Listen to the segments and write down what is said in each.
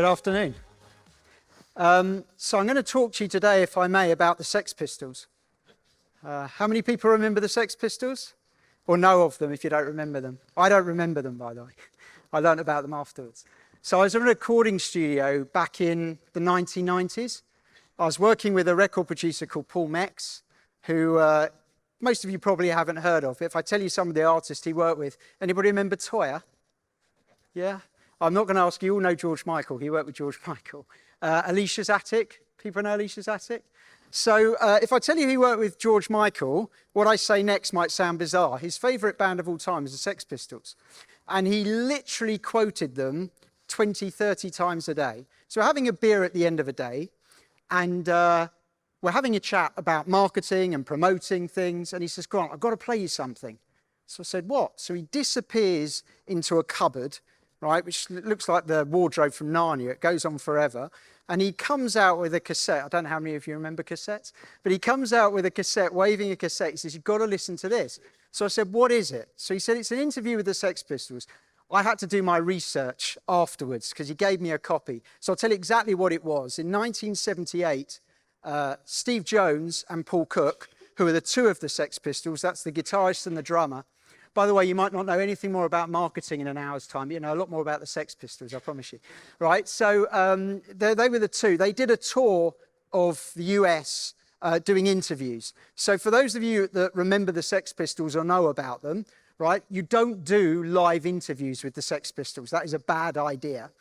Good afternoon. So I'm going to talk to you today, if I may, about the Sex Pistols. How many people remember the Sex Pistols? Or know of them if you don't remember them? I don't remember them, by the way. I learned about them afterwards. So I was in a recording studio back in the 1990s. I was working with a record producer called Paul Mex, who most of you probably haven't heard of. If I tell you some of the artists he worked with, anybody remember Toyah? Yeah? I'm not going to ask you, all know George Michael. He worked with George Michael. Alicia's Attic. People know Alicia's Attic? So if I tell you he worked with George Michael, what I say next might sound bizarre. His favourite band of all time is the Sex Pistols. And he literally quoted them 20, 30 times a day. So we're having a beer at the end of a day, and we're having a chat about marketing and promoting things. And he says, Grant, I've got to play you something. So I said, what? So he disappears into a cupboard, right, which looks like the wardrobe from Narnia. It goes on forever. And he comes out with a cassette. I don't know how many of you remember cassettes, but he comes out with a cassette, waving a cassette. He says, you've got to listen to this. So I said, what is it? So he said, it's an interview with the Sex Pistols. I had to do my research afterwards because he gave me a copy. So I'll tell you exactly what it was. In 1978, Steve Jones and Paul Cook, who are the two of the Sex Pistols, that's the guitarist and the drummer. By the way, you might not know anything more about marketing in an hour's time, but you know a lot more about the Sex Pistols, I promise you. Right, so they were the two. They did a tour of the US doing interviews. So for those of you that remember the Sex Pistols or know about them, right, you don't do live interviews with the Sex Pistols. That is a bad idea.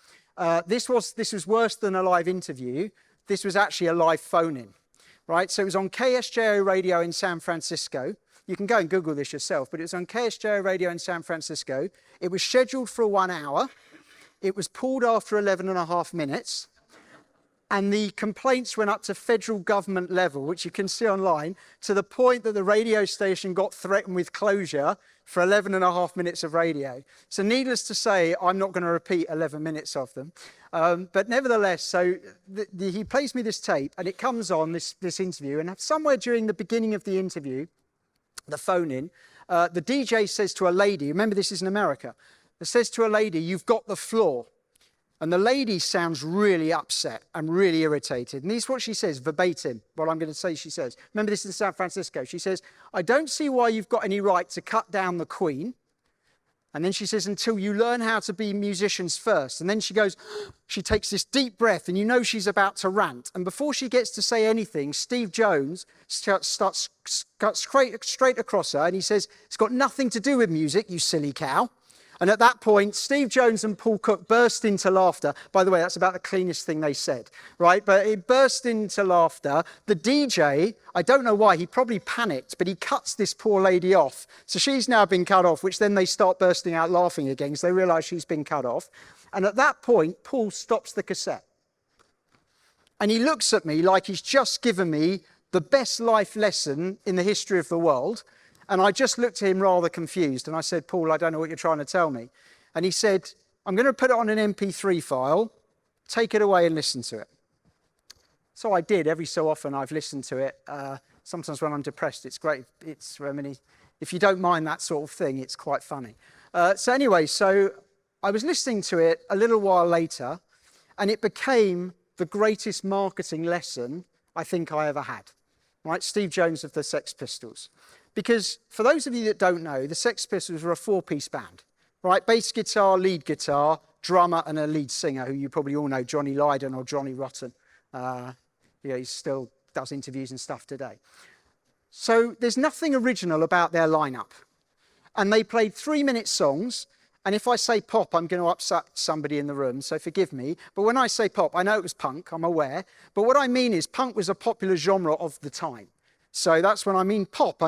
This was worse than a live interview. This was actually a live phone-in, right? So it was on KSJO radio in San Francisco. You can go and Google this yourself, but it was on KSJO radio in San Francisco. It was scheduled for 1 hour. It was pulled after 11 and a half minutes. And the complaints went up to federal government level, which you can see online, to the point that the radio station got threatened with closure for 11 and a half minutes of radio. So needless to say, I'm not going to repeat 11 minutes of them. But nevertheless, so he plays me this tape, and it comes on, this interview, and somewhere during the beginning of the interview, the phone-in, the DJ says to a lady, remember this is in America, it says to a lady, you've got the floor. And the lady sounds really upset and really irritated. And this is what she says, verbatim, what I'm going to say she says. Remember this is in San Francisco. She says, I don't see why you've got any right to cut down the Queen. And then she says, until you learn how to be musicians first. And then she goes, she takes this deep breath, and you know she's about to rant. And before she gets to say anything, Steve Jones starts straight across her, and he says, it's got nothing to do with music, you silly cow. And at that point, Steve Jones and Paul Cook burst into laughter. By the way, that's about the cleanest thing they said, right? But it burst into laughter. The DJ, I don't know why, he probably panicked, but he cuts this poor lady off. So she's now been cut off, which then they start bursting out laughing again because they realise she's been cut off. And at that point, Paul stops the cassette. And he looks at me like he's just given me the best life lesson in the history of the world. And I just looked at him rather confused. And I said, Paul, I don't know what you're trying to tell me. And he said, I'm going to put it on an MP3 file. Take it away and listen to it. So I did. Every so often I've listened to it. Sometimes when I'm depressed, it's great. If you don't mind that sort of thing, it's quite funny. So anyway, so I was listening to it a little while later, and it became the greatest marketing lesson I think I ever had. Right? Steve Jones of the Sex Pistols. Because for those of you that don't know, the Sex Pistols were a four-piece band, right? Bass guitar, lead guitar, drummer, and a lead singer, who you probably all know, Johnny Lydon or Johnny Rotten. He still does interviews and stuff today. So there's nothing original about their lineup. And they played 3-minute songs. And if I say pop, I'm going to upset somebody in the room, so forgive me. But when I say pop, I know it was punk, I'm aware. But what I mean is punk was a popular genre of the time. So that's when I mean pop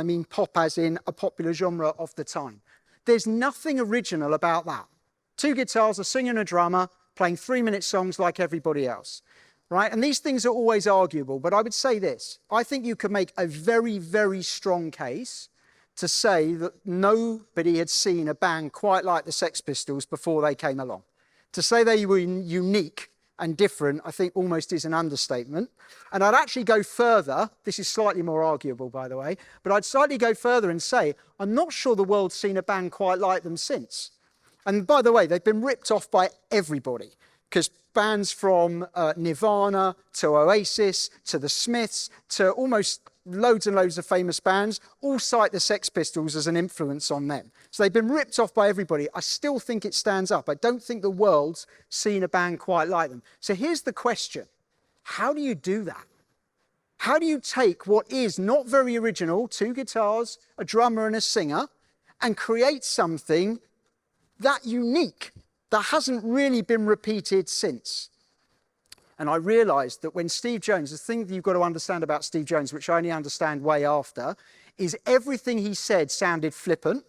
as in a popular genre of the time. There's nothing original about that. 2 guitars, a singer and a drummer, playing 3-minute songs like everybody else, right? And these things are always arguable, but I would say this. I think you could make a very, very strong case to say that nobody had seen a band quite like the Sex Pistols before they came along. To say they were unique and different, I think almost is an understatement. And I'd actually go further, this is slightly more arguable, by the way, but I'd slightly go further and say, I'm not sure the world's seen a band quite like them since. And by the way, they've been ripped off by everybody. because bands from Nirvana to Oasis to the Smiths to almost loads and loads of famous bands all cite the Sex Pistols as an influence on them. So they've been ripped off by everybody. I still think it stands up. I don't think the world's seen a band quite like them. So here's the question. How do you do that? How do you take what is not very original, 2 guitars, a drummer and a singer, and create something that unique that hasn't really been repeated since? And I realized that when Steve Jones, the thing that you've got to understand about Steve Jones, which I only understand way after, is everything he said sounded flippant,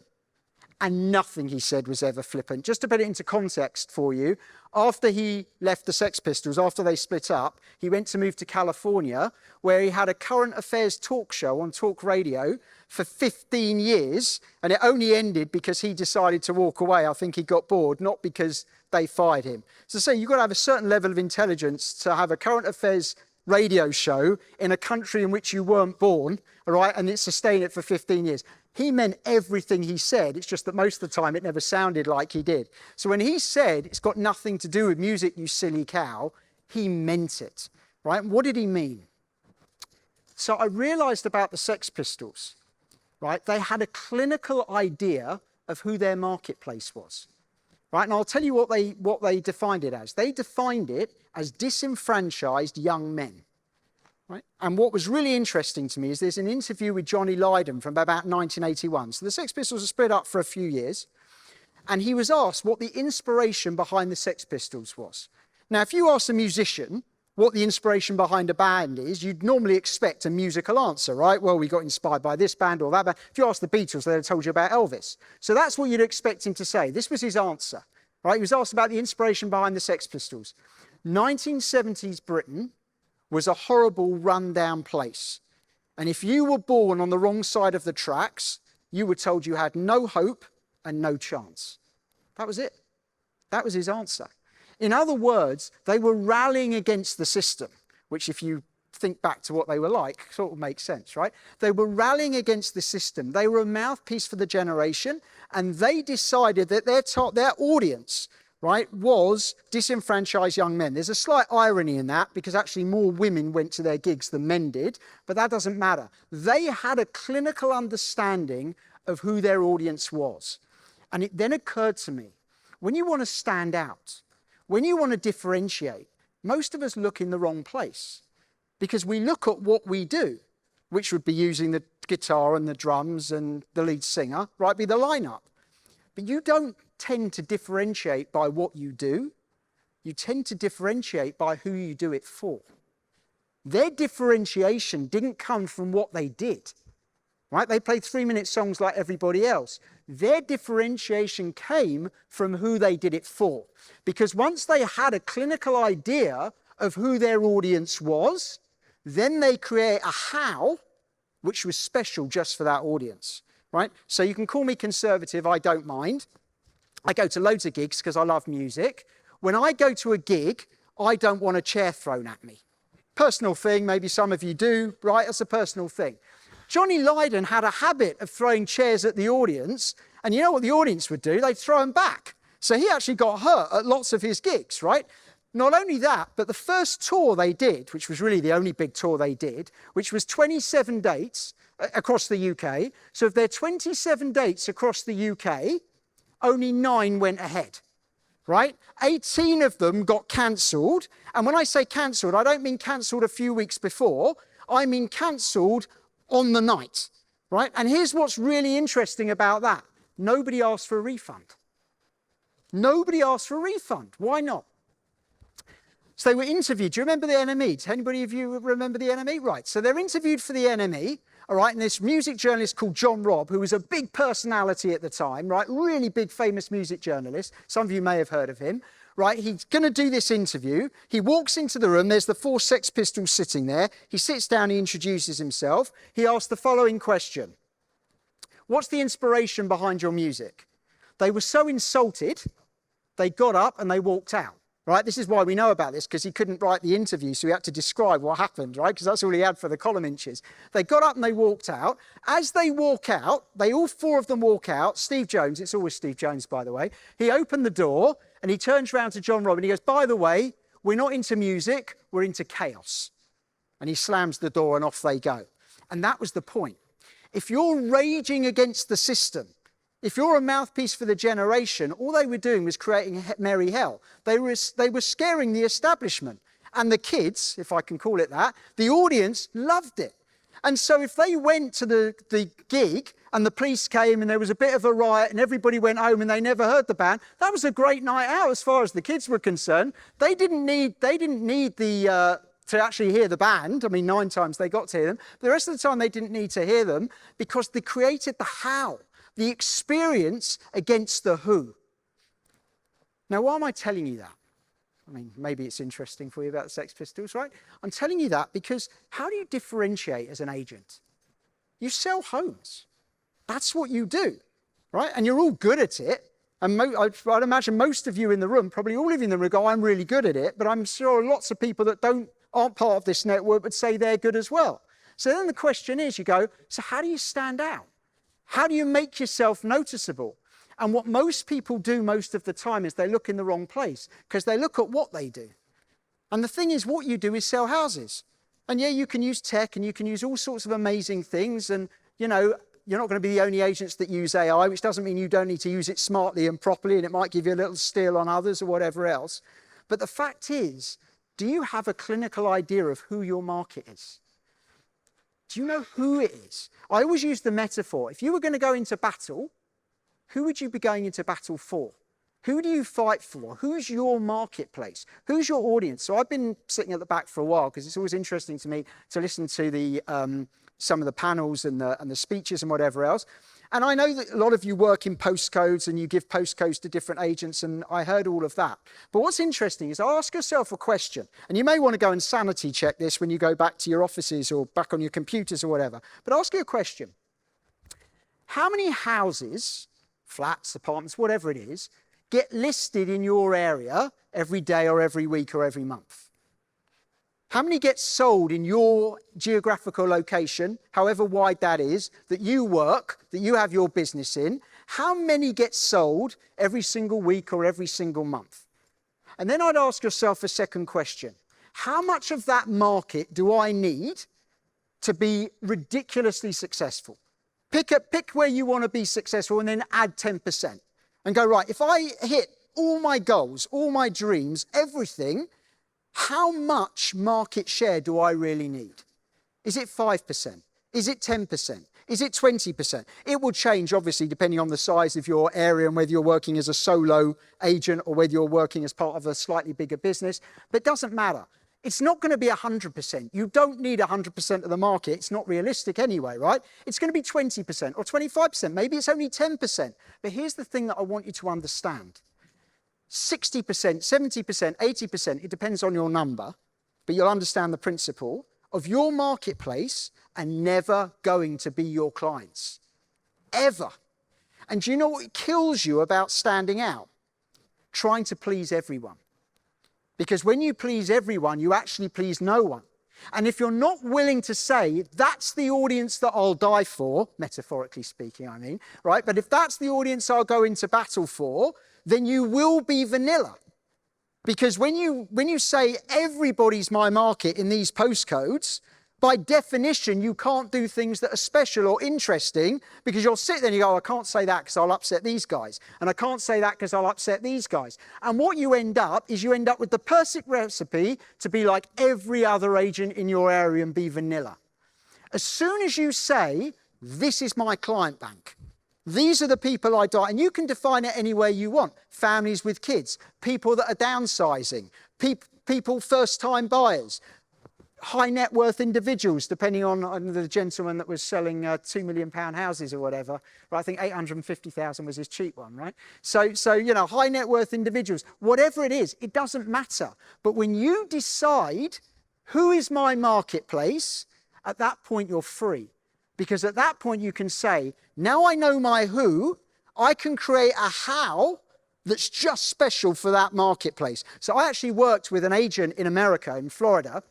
and nothing he said was ever flippant. Just to put it into context for you, after he left the Sex Pistols, after they split up, he went to move to California, where he had a current affairs talk show on talk radio for 15 years, and it only ended because he decided to walk away. I think he got bored, not because they fired him. So say you've got to have a certain level of intelligence to have a current affairs radio show in a country in which you weren't born, all right, and sustain it for 15 years. He meant everything he said. It's just that most of the time it never sounded like he did. So when he said, it's got nothing to do with music, you silly cow, he meant it, right? What did he mean? So I realized about the Sex Pistols, right? They had a clinical idea of who their marketplace was, right? And I'll tell you what they defined it as. They defined it as disenfranchised young men. Right? And what was really interesting to me is there's an interview with Johnny Lydon from about 1981. So the Sex Pistols are split up for a few years. And he was asked what the inspiration behind the Sex Pistols was. Now, if you ask a musician what the inspiration behind a band is, you'd normally expect a musical answer, right? Well, we got inspired by this band or that band. If you ask the Beatles, they'd have told you about Elvis. So that's what you'd expect him to say. This was his answer, right? He was asked about the inspiration behind the Sex Pistols. 1970s Britain was a horrible, run-down place. And if you were born on the wrong side of the tracks, you were told you had no hope and no chance. That was it. That was his answer. In other words, they were rallying against the system, which if you think back to what they were like, sort of makes sense, right? They were rallying against the system. They were a mouthpiece for the generation, and they decided that their audience, right, was disenfranchised young men. There's a slight irony in that because actually more women went to their gigs than men did, but that doesn't matter. They had a clinical understanding of who their audience was. And it then occurred to me, when you want to stand out, when you want to differentiate, most of us look in the wrong place because we look at what we do, which would be using the guitar and the drums and the lead singer, right, be the lineup. But you don't tend to differentiate by what you do. You tend to differentiate by who you do it for. Their differentiation didn't come from what they did, right? They played 3-minute songs like everybody else. Their differentiation came from who they did it for. Because once they had a clinical idea of who their audience was, then they create a how, which was special just for that audience. Right? So you can call me conservative, I don't mind. I go to loads of gigs because I love music. When I go to a gig, I don't want a chair thrown at me. Personal thing, maybe some of you do, right? That's a personal thing. Johnny Lydon had a habit of throwing chairs at the audience, and you know what the audience would do? They'd throw them back. So he actually got hurt at lots of his gigs, right? Not only that, but the first tour they did, which was really the only big tour they did, which was 27 dates, across the UK. So of their 27 dates across the UK, only 9 went ahead, right? 18 of them got cancelled. And when I say cancelled, I don't mean cancelled a few weeks before. I mean cancelled on the night, right? And here's what's really interesting about that. Nobody asked for a refund. Nobody asked for a refund. Why not? So they were interviewed. Do you remember the NME? Does anybody of you remember the NME? Right. So they're interviewed for the NME. All right, and this music journalist called John Robb, who was a big personality at the time, right, really big famous music journalist, some of you may have heard of him, right, he's going to do this interview, he walks into the room, there's the 4 Sex Pistols sitting there, he sits down, he introduces himself, he asks the following question: what's the inspiration behind your music? They were so insulted, they got up and they walked out. right? This is why we know about this, because he couldn't write the interview, so he had to describe what happened, right? Because that's all he had for the column inches. They got up and they walked out. As they walk out, all four of them walk out. Steve Jones, it's always Steve Jones, by the way. He opened the door and he turns around to John Robb and he goes, by the way, we're not into music, we're into chaos. And he slams the door and off they go. And that was the point. If you're raging against the system, if you're a mouthpiece for the generation, all they were doing was creating merry hell. They were scaring the establishment. And the kids, if I can call it that, the audience loved it. And so if they went to the gig and the police came and there was a bit of a riot and everybody went home and they never heard the band, that was a great night out as far as the kids were concerned. They didn't need to actually hear the band. I mean, 9 times they got to hear them. The rest of the time they didn't need to hear them because they created the how. The experience against the who. Now, why am I telling you that? I mean, maybe it's interesting for you about the Sex Pistols, right? I'm telling you that because how do you differentiate as an agent? You sell homes. That's what you do, right? And you're all good at it. And I'd imagine most of you in the room, probably all of you in the room go, I'm really good at it. But I'm sure lots of people that aren't part of this network would say they're good as well. So then the question is, you go, so how do you stand out? How do you make yourself noticeable? And what most people do most of the time is they look in the wrong place because they look at what they do. And the thing is, what you do is sell houses. And yeah, you can use tech and you can use all sorts of amazing things. And, you know, you're not going to be the only agents that use AI, which doesn't mean you don't need to use it smartly and properly. And it might give you a little steal on others or whatever else. But the fact is, do you have a clinical idea of who your market is? Do you know who it is? I always use the metaphor. If you were going to go into battle, who would you be going into battle for? Who do you fight for? Who's your marketplace? Who's your audience? So I've been sitting at the back for a while because it's always interesting to me to listen to the some of the panels and the speeches and whatever else. And I know that a lot of you work in postcodes and you give postcodes to different agents, and I heard all of that. But what's interesting is ask yourself a question, and you may want to go and sanity check this when you go back to your offices or back on your computers or whatever. But ask you a question. How many houses, flats, apartments, whatever it is, get listed in your area every day or every week or every month? How many get sold in your geographical location, however wide that is, that you work, that you have your business in? How many get sold every single week or every single month? And then I'd ask yourself a second question. How much of that market do I need to be ridiculously successful? Pick where you want to be successful and then add 10%. And go, right, if I hit all my goals, all my dreams, everything, how much market share do I really need? Is it 5%? Is it 10%? Is it 20%? It will change, obviously, depending on the size of your area and whether you're working as a solo agent or whether you're working as part of a slightly bigger business. But it doesn't matter. It's not going to be 100%. You don't need 100% of the market. It's not realistic anyway, right? It's going to be 20% or 25%. Maybe it's only 10%. But here's the thing that I want you to understand. 60%, 70%, 80%, it depends on your number, but you'll understand the principle of your marketplace are never going to be your clients. Ever. And do you know what kills you about standing out? Trying to please everyone. Because when you please everyone, you actually please no one. And if you're not willing to say, that's the audience that I'll die for, metaphorically speaking, I mean, right? But if that's the audience I'll go into battle for, then you will be vanilla. Because when you say everybody's my market in these postcodes, by definition, you can't do things that are special or interesting because you'll sit there and you go, I can't say that because I'll upset these guys. And I can't say that because I'll upset these guys. And what you end up is you end up with the perfect recipe to be like every other agent in your area and be vanilla. As soon as you say, this is my client bank, these are the people I die, and you can define it any way you want. Families with kids, people that are downsizing, people first-time buyers, high net worth individuals, depending on the gentleman that was selling £2 million houses or whatever. Right, I think 850,000 was his cheap one, right? So, you know, high net worth individuals, whatever it is, it doesn't matter. But when you decide who is my marketplace, at that point you're free. Because at that point you can say, now I know my who, I can create a how that's just special for that marketplace. So I actually worked with an agent in America, in Florida,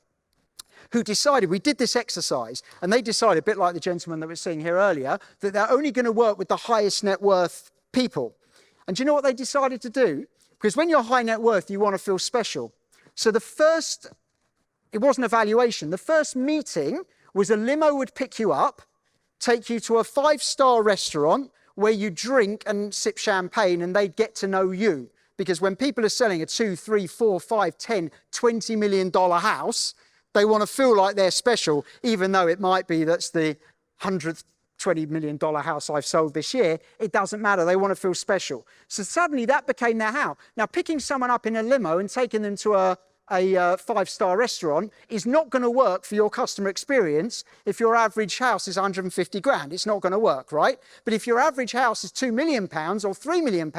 who decided, we did this exercise, and they decided, a bit like the gentleman that was seeing here earlier, that they're only going to work with the highest net worth people. And do you know what they decided to do? Because when you're high net worth, you want to feel special. So it wasn't a valuation. The first meeting was a limo would pick you up, take you to a 5-star restaurant where you drink and sip champagne, and they'd get to know you. Because when people are selling a $2, $3, $4, $5, $10, $20 million house, they want to feel like they're special, even though it might be that's the 100th $20 million house I've sold this year. It doesn't matter. They want to feel special. So suddenly that became their how. Now, picking someone up in a limo and taking them to a 5-star restaurant is not going to work for your customer experience if your average house is 150 grand. It's not going to work, right? But if your average house is £2 million or £3 million,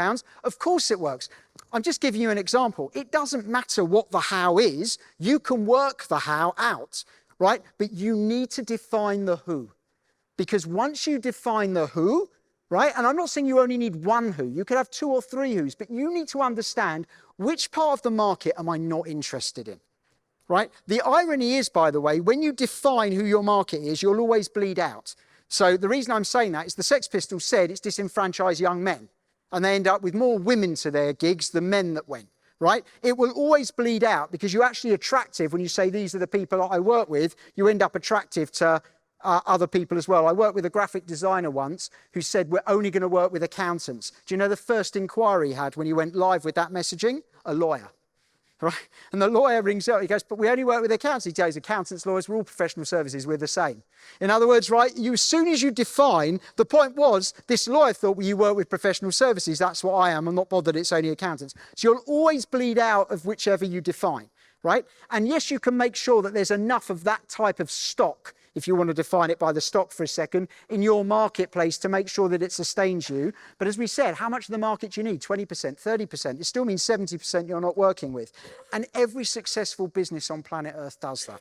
of course it works. I'm just giving you an example. It doesn't matter what the how is. You can work the how out, right? But you need to define the who. Because once you define the who, right? And I'm not saying you only need one who. You could have 2 or 3 who's, but you need to understand which part of the market am I not interested in, right? The irony is, by the way, when you define who your market is, you'll always bleed out. So the reason I'm saying that is the Sex Pistols said it's disenfranchised young men, and they end up with more women to their gigs than men that went, right? It will always bleed out because you're actually attractive when you say these are the people that I work with. You end up attractive to other people as well. I worked with a graphic designer once who said, we're only going to work with accountants. Do you know the first inquiry he had when he went live with that messaging? A lawyer, right? And the lawyer rings up, he goes, but we only work with accountants. He goes, accountants, lawyers, we're all professional services, we're the same. In other words, right, as soon as you define, the point was, this lawyer thought, well, you work with professional services, that's what I am, I'm not bothered, it's only accountants. So you'll always bleed out of whichever you define, right? And yes, you can make sure that there's enough of that type of stock, if you want to define it by the stock for a second, in your marketplace to make sure that it sustains you. But as we said, how much of the market do you need? 20%, 30%. It still means 70% you're not working with. And every successful business on planet Earth does that,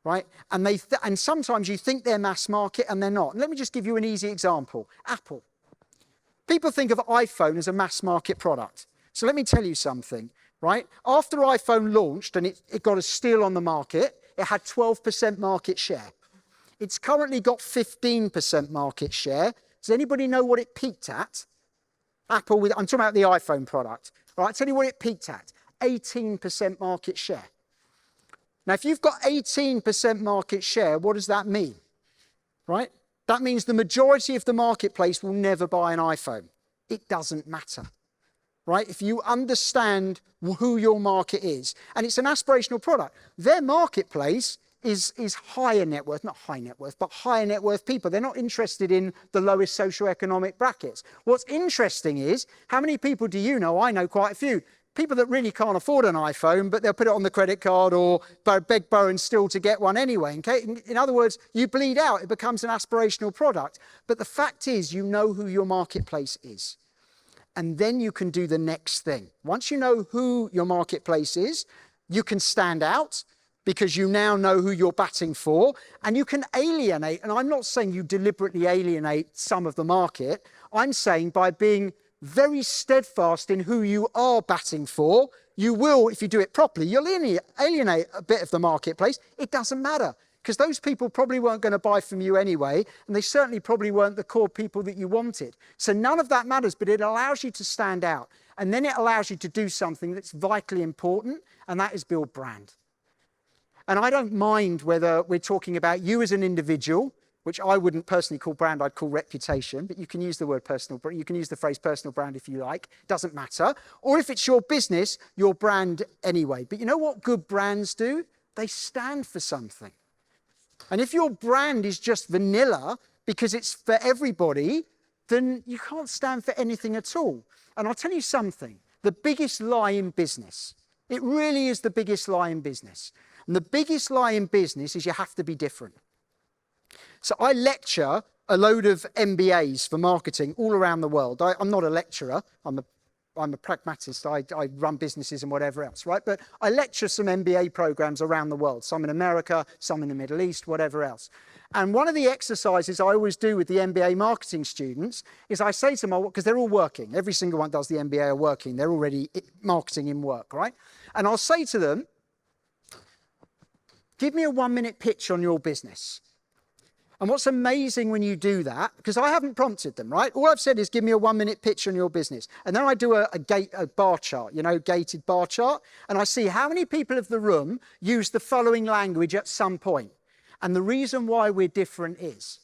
right? And and sometimes you think they're mass market and they're not. And let me just give you an easy example. Apple. People think of iPhone as a mass market product. So let me tell you something, right? After iPhone launched and it got a steal on the market, it had 12% market share. It's currently got 15% market share. Does anybody know what it peaked at? Apple, I'm talking about the iPhone product. Right, I'll tell you what it peaked at. 18% market share. Now, if you've got 18% market share, what does that mean? Right? That means the majority of the marketplace will never buy an iPhone. It doesn't matter. Right? If you understand who your market is, and it's an aspirational product, their marketplace is higher net worth, not high net worth, but higher net worth people. They're not interested in the lowest socioeconomic brackets. What's interesting is, how many people do you know? I know quite a few. People that really can't afford an iPhone, but they'll put it on the credit card or beg, borrow and steal to get one anyway. Okay? In other words, you bleed out. It becomes an aspirational product. But the fact is, you know who your marketplace is. And then you can do the next thing. Once you know who your marketplace is, you can stand out, because you now know who you're batting for, and you can alienate. And I'm not saying you deliberately alienate some of the market. I'm saying by being very steadfast in who you are batting for, you will, if you do it properly, you'll alienate a bit of the marketplace. It doesn't matter, because those people probably weren't going to buy from you anyway, and they certainly probably weren't the core people that you wanted. So none of that matters, but it allows you to stand out. And then it allows you to do something that's vitally important, and that is build brand. And I don't mind whether we're talking about you as an individual, which I wouldn't personally call brand, I'd call reputation, but you can use the word personal, you can use the phrase personal brand if you like, doesn't matter. Or if it's your business, your brand anyway. But you know what good brands do? They stand for something. And if your brand is just vanilla because it's for everybody, then you can't stand for anything at all. And I'll tell you something, the biggest lie in business, it really is the biggest lie in business. And the biggest lie in business is you have to be different. So I lecture a load of MBAs for marketing all around the world. I'm not a lecturer. I'm a pragmatist. I run businesses and whatever else, right? But I lecture some MBA programs around the world. Some in America, some in the Middle East, whatever else. And one of the exercises I always do with the MBA marketing students is I say to them, because they're all working, every single one does the MBA are working, they're already marketing in work, right? And I'll say to them, give me a 1-minute pitch on your business. And what's amazing when you do that, because I haven't prompted them, right? All I've said is give me a 1-minute pitch on your business. And then I do a bar chart, gated bar chart. And I see how many people of the room use the following language at some point. And the reason why we're different is,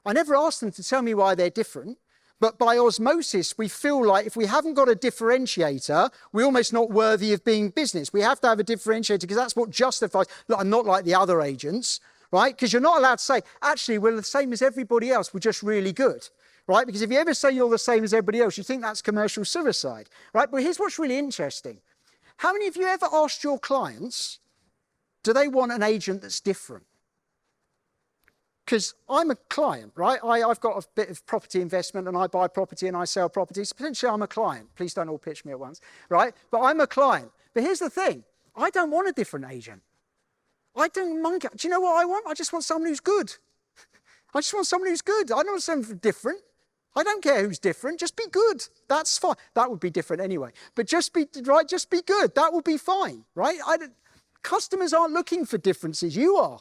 I never ask them to tell me why they're different, but by osmosis, we feel like if we haven't got a differentiator, we're almost not worthy of being business. We have to have a differentiator because that's what justifies, look, I'm not like the other agents. Right? Because you're not allowed to say, actually, we're the same as everybody else, we're just really good, right? Because if you ever say you're the same as everybody else, you think that's commercial suicide, right? But here's what's really interesting. How many of you ever asked your clients, do they want an agent that's different? Because I'm a client, right? I've got a bit of property investment and I buy property and I sell property. So potentially I'm a client. Please don't all pitch me at once, right? But I'm a client. But here's the thing. I don't want a different agent. I don't monkey. Do you know what I want? I just want someone who's good. I just want someone who's good. I don't want someone different. I don't care who's different. Just be good. That's fine. That would be different anyway. But just be right. Just be good. That will be fine, right? Customers aren't looking for differences. You are,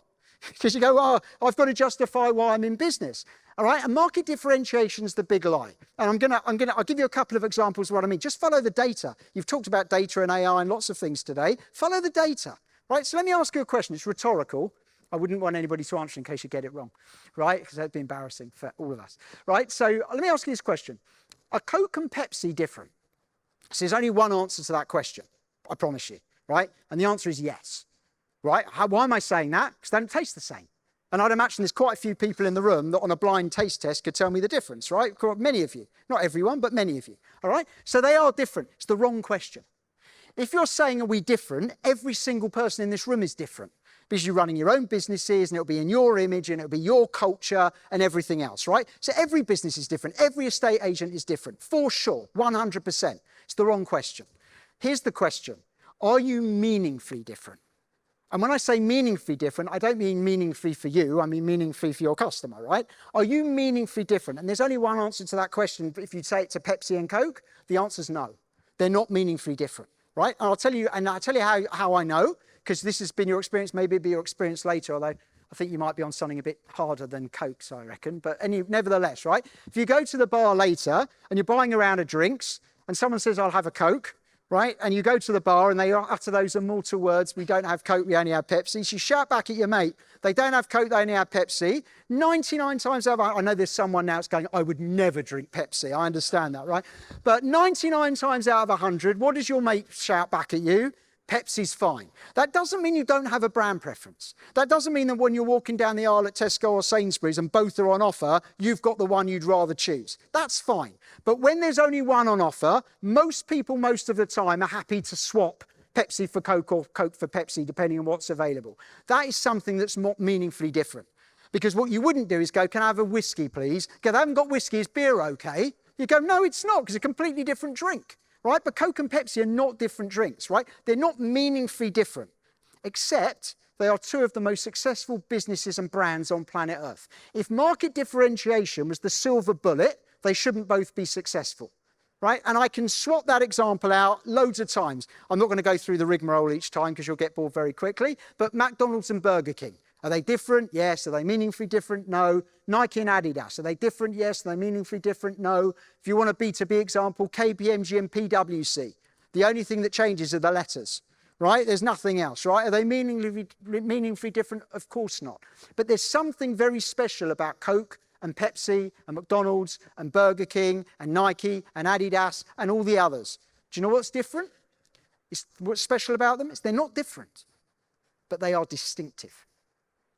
because you go, oh, I've got to justify why I'm in business. All right. And market differentiation is the big lie. And I'll give you a couple of examples of what I mean. Just follow the data. You've talked about data and AI and lots of things today. Follow the data. Right, so let me ask you a question. It's rhetorical. I wouldn't want anybody to answer in case you get it wrong, right? Because that'd be embarrassing for all of us, right? So let me ask you this question. Are Coke and Pepsi different? So there's only one answer to that question, I promise you, right? And the answer is yes, right? Why am I saying that? Because they don't taste the same. And I'd imagine there's quite a few people in the room that on a blind taste test could tell me the difference, right? Many of you, not everyone, but many of you, all right? So they are different. It's the wrong question. If you're saying, are we different? Every single person in this room is different because you're running your own businesses and it'll be in your image and it'll be your culture and everything else, right? So every business is different. Every estate agent is different, for sure, 100%. It's the wrong question. Here's the question. Are you meaningfully different? And when I say meaningfully different, I don't mean meaningfully for you. I mean meaningfully for your customer, right? Are you meaningfully different? And there's only one answer to that question. If you say it to Pepsi and Coke, the answer's no. They're not meaningfully different. Right? And I'll tell you how I know, because this has been your experience, maybe it'll be your experience later, although I think you might be on something a bit harder than Cokes, I reckon. But nevertheless, right? If you go to the bar later and you're buying a round of drinks and someone says, I'll have a Coke, right? And you go to the bar and they utter those immortal words, we don't have Coke, we only have Pepsi. So you shout back at your mate, they don't have Coke, they only have Pepsi. 99 times out of 100, I know there's someone now that's going, I would never drink Pepsi. I understand that, right? But 99 times out of 100, what does your mate shout back at you? Pepsi's fine. That doesn't mean you don't have a brand preference. That doesn't mean that when you're walking down the aisle at Tesco or Sainsbury's and both are on offer, you've got the one you'd rather choose. That's fine. But when there's only one on offer, most people most of the time are happy to swap Pepsi for Coke or Coke for Pepsi, depending on what's available. That is something that's not meaningfully different. Because what you wouldn't do is go, can I have a whiskey, please? Go, they haven't got whiskey, is beer okay? You go, no, it's not, because it's a completely different drink. Right? But Coke and Pepsi are not different drinks, right? They're not meaningfully different, except they are two of the most successful businesses and brands on planet Earth. If market differentiation was the silver bullet, they shouldn't both be successful, right? And I can swap that example out loads of times. I'm not going to go through the rigmarole each time because you'll get bored very quickly, but McDonald's and Burger King. Are they different? Yes. Are they meaningfully different? No. Nike and Adidas. Are they different? Yes. Are they meaningfully different? No. If you want a B2B example, KPMG and PwC. The only thing that changes are the letters, right? There's nothing else, right? Are they meaningfully different? Of course not. But there's something very special about Coke and Pepsi and McDonald's and Burger King and Nike and Adidas and all the others. Do you know what's different? What's special about them? They're not different, but they are distinctive.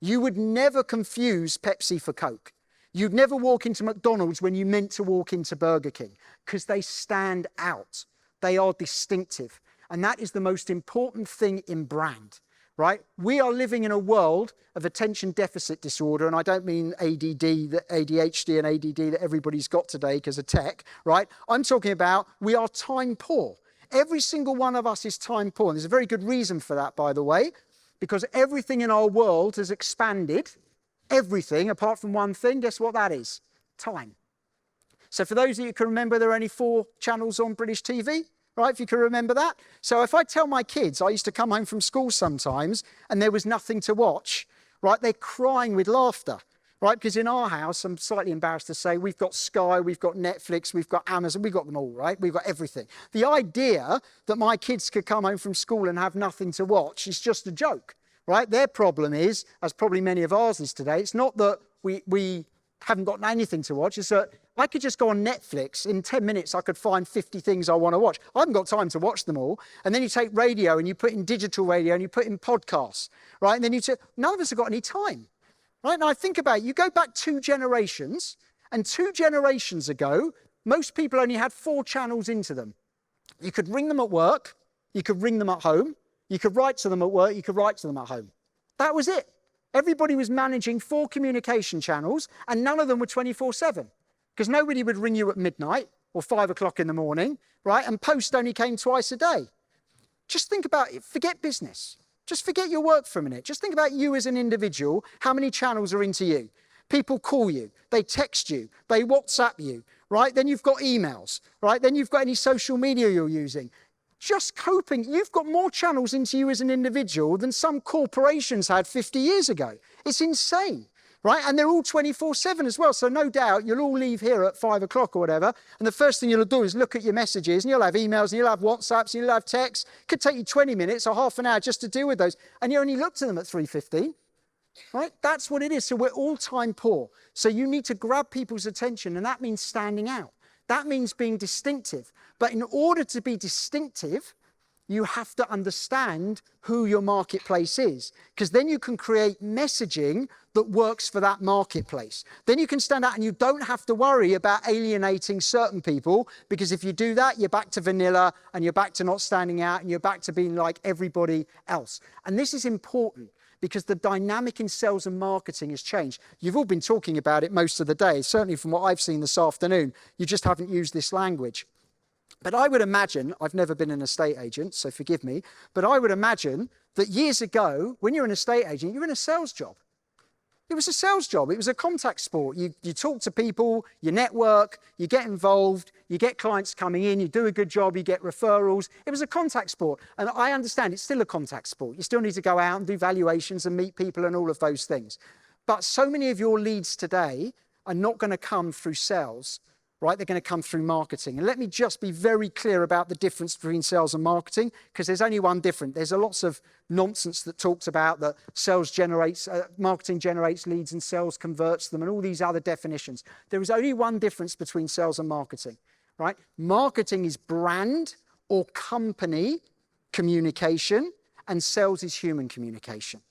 You would never confuse Pepsi for Coke. You'd never walk into McDonald's when you meant to walk into Burger King because they stand out. They are distinctive. And that is the most important thing in brand, right? We are living in a world of attention deficit disorder. And I don't mean ADHD and ADD that everybody's got today because of tech, right? I'm talking about we are time poor. Every single one of us is time poor. And there's a very good reason for that, by the way. Because everything in our world has expanded. everything apart from one thing. Guess what that is? Time. So for those of you who can remember, there are only 4 channels on British TV, right? If you can remember that. So if I tell my kids, I used to come home from school sometimes and there was nothing to watch, right? They're crying with laughter, right? Because in our house, I'm slightly embarrassed to say, we've got Sky, we've got Netflix, we've got Amazon, we've got them all, right? We've got everything. The idea that my kids could come home from school and have nothing to watch is just a joke, right? Their problem is, as probably many of ours is today, it's not that we haven't got anything to watch, it's that I could just go on Netflix. In 10 minutes, I could find 50 things I want to watch. I haven't got time to watch them all. And then you take radio and you put in digital radio and you put in podcasts, right? And then none of us have got any time, right? Now I think about it, you go back 2 generations, and 2 generations ago, most people only had 4 channels into them. You could ring them at work, you could ring them at home, you could write to them at work, you could write to them at home. That was it. Everybody was managing 4 communication channels, and none of them were 24/7. Because nobody would ring you at midnight or 5 o'clock in the morning, right? And post only came twice a day. Just think about it. Forget business. Just forget your work for a minute. Just think about you as an individual. How many channels are into you? People call you. They text you. They WhatsApp you, right? Then you've got emails, right? Then you've got any social media you're using. Just coping. You've got more channels into you as an individual than some corporations had 50 years ago. It's insane. Right? And they're all 24/7 as well. So no doubt you'll all leave here at 5 o'clock or whatever. And the first thing you'll do is look at your messages, and you'll have emails, and you'll have WhatsApps, and you'll have texts. It could take you 20 minutes or half an hour just to deal with those. And you only looked at them at 3:15. Right? That's what it is. So we're all time poor. So you need to grab people's attention, and that means standing out. That means being distinctive. But in order to be distinctive, you have to understand who your marketplace is, because then you can create messaging that works for that marketplace. Then you can stand out and you don't have to worry about alienating certain people, because if you do that, you're back to vanilla and you're back to not standing out and you're back to being like everybody else. And this is important because the dynamic in sales and marketing has changed. You've all been talking about it most of the day, certainly from what I've seen this afternoon. You just haven't used this language. But I would imagine, I've never been an estate agent, so forgive me, but I would imagine that years ago, when you're an estate agent, you're in a sales job. It was a sales job. It was a contact sport. You talk to people, you network, you get involved, you get clients coming in, you do a good job, you get referrals. It was a contact sport. And I understand it's still a contact sport. You still need to go out and do valuations and meet people and all of those things. But so many of your leads today are not going to come through sales, right? They're going to come through marketing. And let me just be very clear about the difference between sales and marketing, because there's only one difference. There's lots of nonsense that talks about that marketing generates leads and sales converts them and all these other definitions. There is only one difference between sales and marketing, right? Marketing is brand or company communication, and sales is human communication.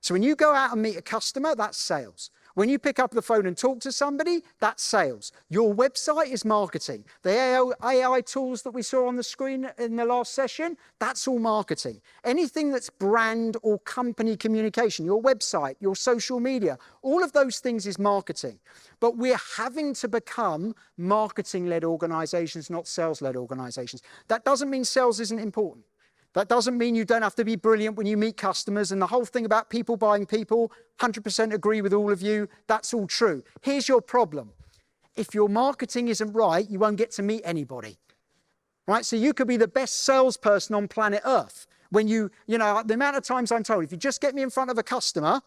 So when you go out and meet a customer, that's sales. When you pick up the phone and talk to somebody, that's sales. Your website is marketing. The AI tools that we saw on the screen in the last session, that's all marketing. Anything that's brand or company communication, your website, your social media, all of those things is marketing. But we're having to become marketing-led organizations, not sales-led organizations. That doesn't mean sales isn't important. That doesn't mean you don't have to be brilliant when you meet customers, and the whole thing about people buying people, 100% agree with all of you. That's all true. Here's your problem. If your marketing isn't right, you won't get to meet anybody, right? So you could be the best salesperson on planet Earth. When you know, the amount of times I'm told, if you just get me in front of a customer,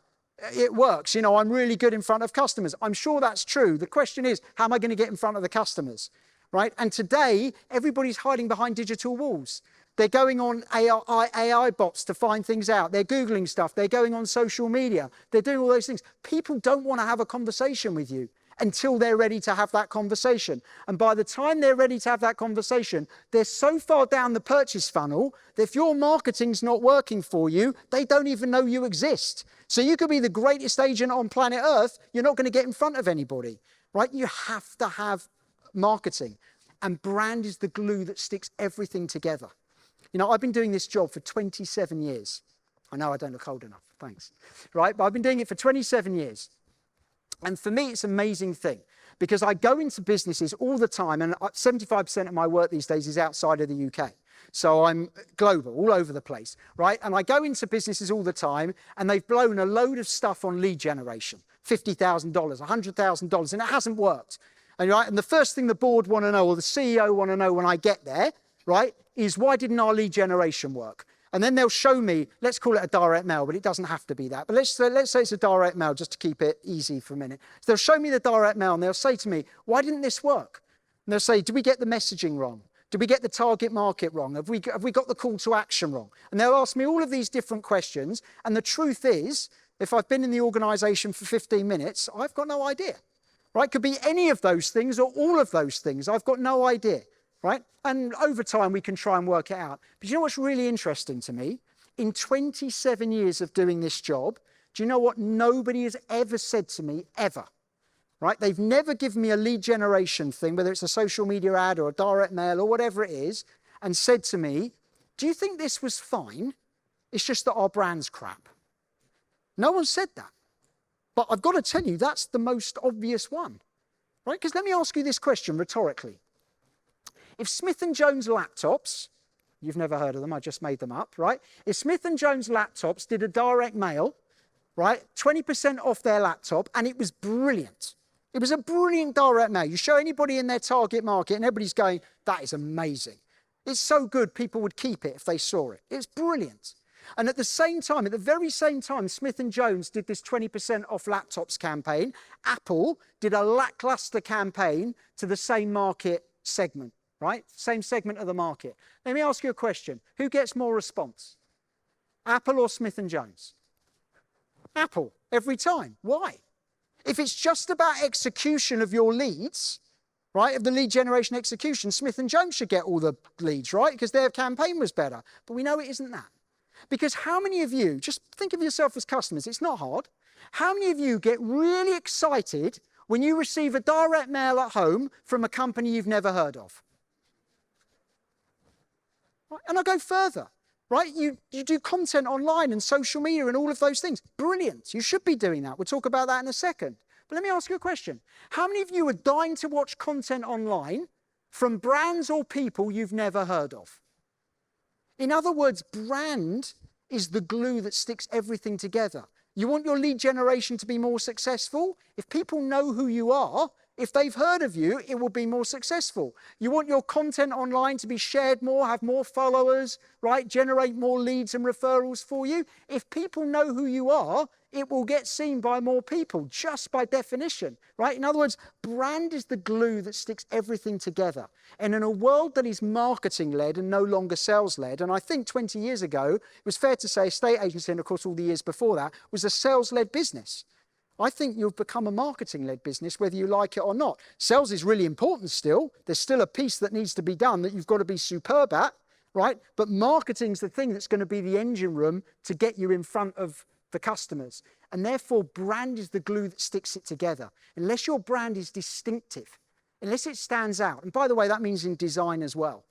it works. You know, I'm really good in front of customers. I'm sure that's true. The question is, how am I going to get in front of the customers, right? And today, everybody's hiding behind digital walls. They're going on AI bots to find things out. They're Googling stuff. They're going on social media. They're doing all those things. People don't want to have a conversation with you until they're ready to have that conversation. And by the time they're ready to have that conversation, they're so far down the purchase funnel that if your marketing's not working for you, they don't even know you exist. So you could be the greatest agent on planet Earth. You're not going to get in front of anybody, right? You have to have marketing. And brand is the glue that sticks everything together. You know, I've been doing this job for 27 years. I know I don't look old enough, thanks. Right, but I've been doing it for 27 years. And for me, it's an amazing thing because I go into businesses all the time, and 75% of my work these days is outside of the UK. So I'm global, all over the place, right? And I go into businesses all the time, and they've blown a load of stuff on lead generation. $50,000, $100,000, and it hasn't worked. And, right, and the first thing the board want to know, or the CEO want to know when I get there, right, is why didn't our lead generation work? And then they'll show me, let's call it a direct mail, but it doesn't have to be that. But let's say it's a direct mail just to keep it easy for a minute. So they'll show me the direct mail and they'll say to me, why didn't this work? And they'll say, did we get the messaging wrong? Did we get the target market wrong? Have we got the call to action wrong? And they'll ask me all of these different questions. And the truth is, if I've been in the organization for 15 minutes, I've got no idea, right? Could be any of those things or all of those things. I've got no idea, right? And over time, we can try and work it out. But you know what's really interesting to me? In 27 years of doing this job, do you know what nobody has ever said to me, ever? Right? They've never given me a lead generation thing, whether it's a social media ad or a direct mail or whatever it is, and said to me, do you think this was fine? It's just that our brand's crap. No one said that. But I've got to tell you, that's the most obvious one, right? Because let me ask you this question rhetorically. If Smith & Jones laptops, you've never heard of them, I just made them up, right? If Smith & Jones laptops did a direct mail, right, 20% off their laptop, and it was brilliant. It was a brilliant direct mail. You show anybody in their target market and everybody's going, that is amazing. It's so good, people would keep it if they saw it. It's brilliant. And at the same time, at the very same time, Smith & Jones did this 20% off laptops campaign. Apple did a lackluster campaign to the same market segment, right? Same segment of the market. Let me ask you a question. Who gets more response? Apple or Smith & Jones? Apple, every time. Why? If it's just about execution of your leads, right, of the lead generation execution, Smith & Jones should get all the leads, right, because their campaign was better. But we know it isn't that. Because how many of you, just think of yourself as customers, it's not hard. How many of you get really excited when you receive a direct mail at home from a company you've never heard of? Right? And I go further. Right? You do content online and social media and all of those things. Brilliant. You should be doing that. We'll talk about that in a second. But let me ask you a question. How many of you are dying to watch content online from brands or people you've never heard of? In other words, brand is the glue that sticks everything together. You want your lead generation to be more successful? If people know who you are, if they've heard of you, it will be more successful. You want your content online to be shared more, have more followers, right? Generate more leads and referrals for you. If people know who you are, it will get seen by more people, just by definition, right? In other words, brand is the glue that sticks everything together. And in a world that is marketing-led and no longer sales-led, and I think 20 years ago, it was fair to say estate agency, and of course all the years before that, was a sales-led business. I think you've become a marketing-led business, whether you like it or not. Sales is really important still. There's still a piece that needs to be done that you've got to be superb at, right? But marketing's the thing that's going to be the engine room to get you in front of the customers. And therefore, brand is the glue that sticks it together. Unless your brand is distinctive, unless it stands out, and by the way, that means in design as well,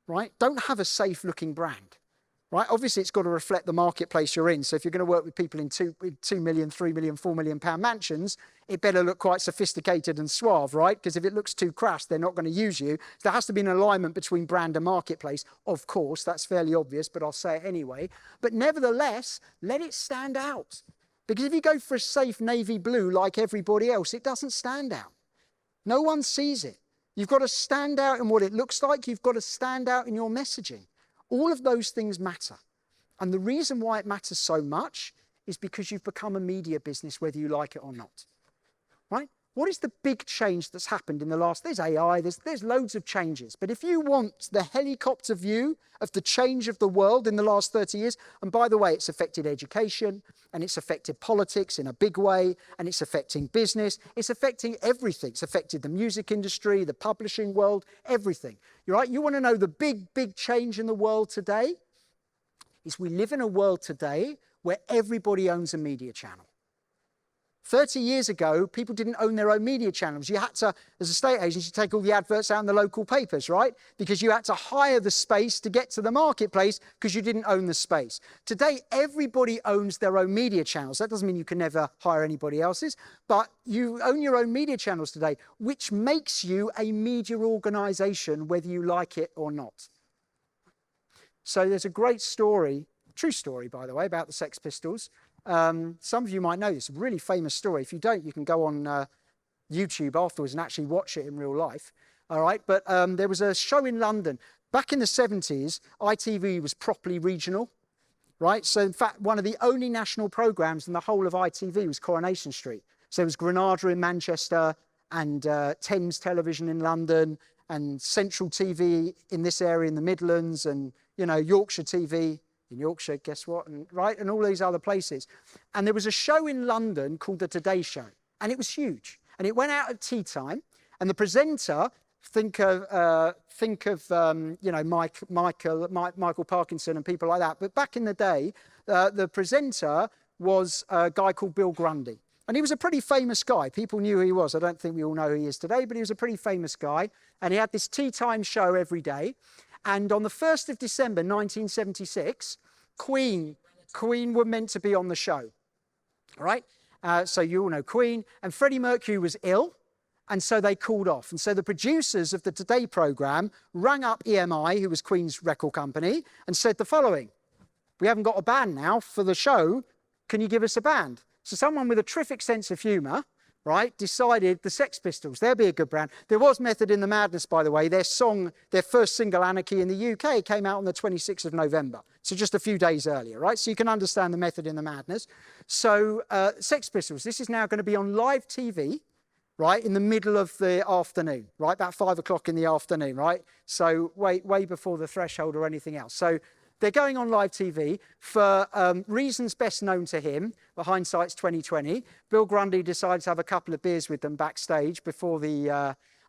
right? Don't have a safe-looking brand. Right? Obviously, it's got to reflect the marketplace you're in. So if you're going to work with people in 2 million, 3 million, 4 million pound mansions, it better look quite sophisticated and suave, right? Because if it looks too crass, they're not going to use you. So there has to be an alignment between brand and marketplace. Of course, that's fairly obvious, but I'll say it anyway. But nevertheless, let it stand out. Because if you go for a safe navy blue like everybody else, it doesn't stand out. No one sees it. You've got to stand out in what it looks like. You've got to stand out in your messaging. All of those things matter. And the reason why it matters so much is because you've become a media business, whether you like it or not, right? What is the big change that's happened in the last, there's AI, there's loads of changes. But if you want the helicopter view of the change of the world in the last 30 years, and by the way, it's affected education, and it's affected politics in a big way, and it's affecting business, it's affecting everything. It's affected the music industry, the publishing world, everything. You're right? You want to know the big change in the world today? Is we live in a world today where everybody owns a media channel. 30 years ago, people didn't own their own media channels. You had to, as a estate agent, you take all the adverts out in the local papers, right? Because you had to hire the space to get to the marketplace because you didn't own the space. Today, everybody owns their own media channels. That doesn't mean you can never hire anybody else's, but you own your own media channels today, which makes you a media organization, whether you like it or not. So there's a great story, true story, by the way, about the Sex Pistols. Some of you might know this, a really famous story. If you don't, you can go on YouTube afterwards and actually watch it in real life. All right, but there was a show in London. Back in the 70s, ITV was properly regional, right? So in fact, one of the only national programmes in the whole of ITV was Coronation Street. So there was Granada in Manchester and Thames Television in London and Central TV in this area in the Midlands and, you know, Yorkshire TV in Yorkshire, guess what? And, right, and all these other places. And there was a show in London called The Today Show, and it was huge. And it went out at tea time, and the presenter, think of you know, Michael Parkinson and people like that. But back in the day, the presenter was a guy called Bill Grundy. And he was a pretty famous guy. People knew who he was. I don't think we all know who he is today, but he was a pretty famous guy. And he had this tea time show every day. And on the 1st of December, 1976, Queen were meant to be on the show. All right? So you all know Queen. And Freddie Mercury was ill. And so they called off. And so the producers of the Today programme rang up EMI, who was Queen's record company, and said the following: we haven't got a band now for the show. Can you give us a band? So someone with a terrific sense of humour, right, decided the Sex Pistols, they'd be a good band. There was Method in the Madness, by the way. Their first single, Anarchy in the UK, came out on the 26th of November. So just a few days earlier, right? So you can understand the Method in the Madness. So Sex Pistols, this is now going to be on live TV, right, in the middle of the afternoon, right, about 5 o'clock in the afternoon, right? So way before the threshold or anything else. So they're going on live TV for reasons best known to him, but hindsight's 2020. Bill Grundy decided to have a couple of beers with them backstage before the,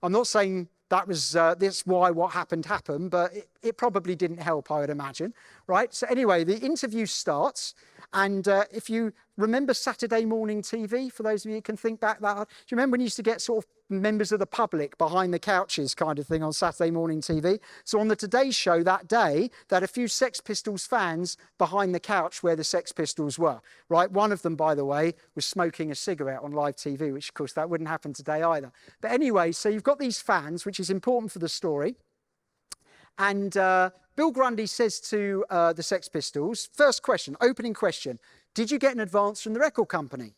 I'm not saying that was, that's why what happened, but it probably didn't help, I would imagine, right? So anyway, the interview starts. And if you remember Saturday morning TV, for those of you who can think back that, do you remember when you used to get sort of members of the public behind the couches kind of thing on Saturday morning TV? So on the Today Show that day, they had a few Sex Pistols fans behind the couch where the Sex Pistols were, right? One of them, by the way, was smoking a cigarette on live TV, which of course that wouldn't happen today either. But anyway, so you've got these fans, which is important for the story. And Bill Grundy says to the Sex Pistols, first question, opening question, did you get an advance from the record company?